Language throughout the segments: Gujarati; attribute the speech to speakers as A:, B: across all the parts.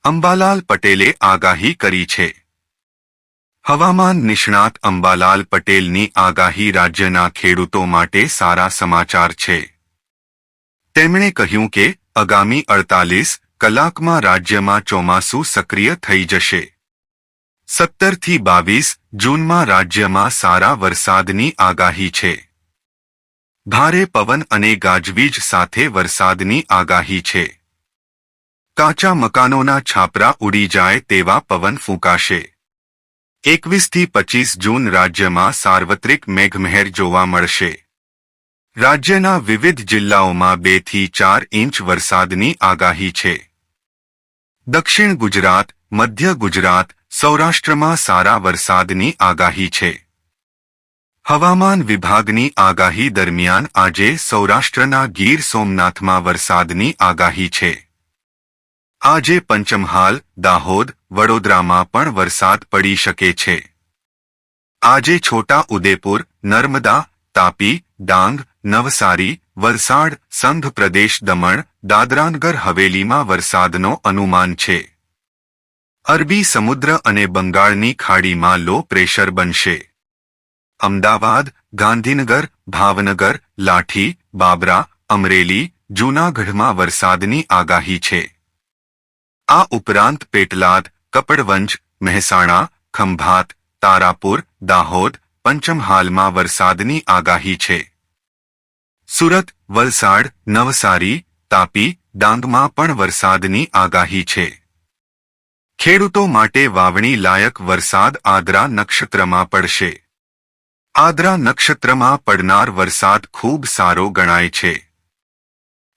A: અંબાલાલ પટેલે આગાહી કરી છે। હવામાન નિષ્ણાત અંબાલાલ પટેલની આગાહી રાજ્યના ખેડૂતો માટે સારા સમાચાર છે। તેમણે કહ્યું કે આગામી 48 કલાકમાં રાજ્યમાં ચોમાસું સક્રિય થઈ જશે। 17 થી 22 જૂનમાં રાજ્યમાં સારા વરસાદની આગાહી છે। ભારે પવન અને ગાજવીજ સાથે વરસાદની આગાહી છે। કાચા મકાનોના છાપરા ઉડી જાય તેવા પવન ફૂંકાશે। 21 થી 25 જૂન રાજ્યમાં સાર્વત્રિક મેઘમહેર જોવા મળશે। રાજ્યના વિવિધ જિલ્લાઓમાં 2 થી 4 ઇંચ વરસાદની આગાહી છે। દક્ષિણ ગુજરાત, મધ્ય ગુજરાત, સૌરાષ્ટ્રમાં સારા વરસાદની આગાહી છે। હવામાન વિભાગની આગાહી દરમિયાન આજે સૌરાષ્ટ્રના ગીર સોમનાથમાં વરસાદની આગાહી છે। આજે પંચમહાલ, દાહોદ, વડોદરામાં પણ વરસાદ પડી શકે છે। આજે છોટા ઉદેપુર, નર્મદા, તાપી, ડાંગ, નવસારી, વલસાડ, સંઘ પ્રદેશ દમણ, દાદરાનગર હવેલીમાં વરસાદનો અનુમાન છે। અરબી સમુદ્ર અને બંગાળની ખાડીમાં લો પ્રેશર બનશે। અમદાવાદ, ગાંધીનગર, ભાવનગર, લાઠી, બાબરા, અમરેલી, જૂનાગઢમાં વરસાદની આગાહી છે। આ ઉપરાંત પેટલાદ, કપડવંજ, મહેસાણા, ખંભાત, તારાપુર, દાહોદ, પંચમહાલમાં વરસાદની આગાહી છે। સુરત, વલસાડ, નવસારી, તાપી, ડાંગમાં પણ વરસાદની આગાહી છે। ખેડૂતો માટે વાવણી લાયક વરસાદ આદ્રા નક્ષત્રમાં પડશે। આદ્રા નક્ષત્રમાં પડનાર વરસાદ ખૂબ સારો ગણાય છે।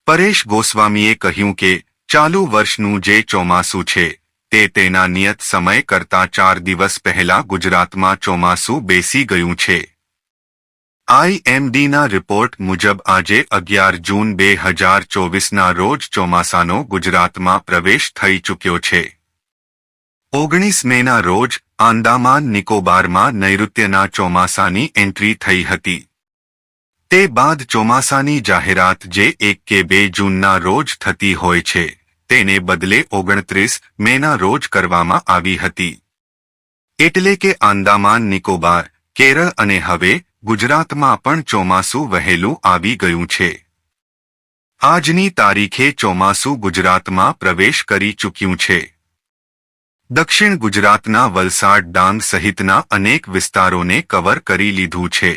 A: પરેશ ગોસ્વામીએ કહ્યું કે ચાલુ વર્ષનું જે ચોમાસું છે તે તેના નિયત સમય કરતા 4 દિવસ પહેલા ગુજરાતમાં ચોમાસું બેસી ગયું છે। IMDના રિપોર્ટ મુજબ આજે 11 જૂન 2024ના રોજ ચોમાસાનો ગુજરાતમાં પ્રવેશ થઈ ચૂક્યો છે। 19 મેના રોજ આંદામાન નિકોબારમાં નૈઋત્યના ચોમાસાની એન્ટ્રી થઈ હતી। તે બાદ ચોમાસાની જાહેરાત જે 1 કે 2 જૂનના રોજ થતી હોય છે તેને બદલે 29 મેના રોજ કરવામાં આવી હતી। એટલે કે આંદામાન નિકોબાર, કેરળ અને હવે ગુજરાતમાં પણ ચોમાસું વહેલું આવી ગયું છે। આજની તારીખે ચોમાસું ગુજરાતમાં પ્રવેશ કરી ચૂક્યું છે। દક્ષિણ ગુજરાતના વલસાડ, ડાંગ સહિતના અનેક વિસ્તારોને કવર કરી લીધું છે।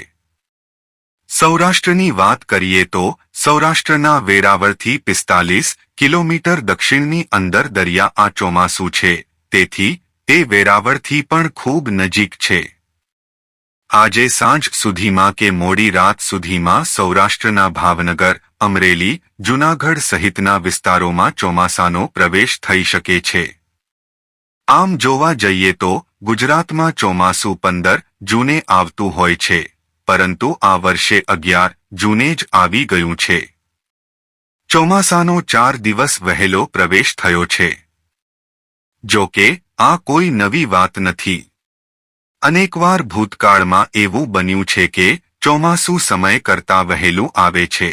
A: સૌરાષ્ટ્રની વાત કરીએ તો સૌરાષ્ટ્રના વેરાવળથી 45 કિલોમીટર દક્ષિણની અંદર દરિયા આ ચોમાસું છે, તેથી તે વેરાવળથી પણ ખૂબ નજીક છે। આજે સાંજ સુધીમાં કે મોડી રાત સુધીમાં સૌરાષ્ટ્રના ભાવનગર, અમરેલી, જૂનાગઢ સહિતના વિસ્તારોમાં ચોમાસાનો પ્રવેશ થઈ શકે છે। આમ જોવા જઈએ તો ગુજરાતમાં ચોમાસું 15 જૂને આવતું હોય છે, પરંતુ આ વર્ષે 11 જૂને જ આવી ગયું છે। ચોમાસાનો 4 દિવસ વહેલો પ્રવેશ થયો છે। જો કે આ કોઈ નવી વાત નથી। અનેકવાર ભૂતકાળમાં એવું બન્યું છે કે ચોમાસું સમય કરતાં વહેલું આવે છે।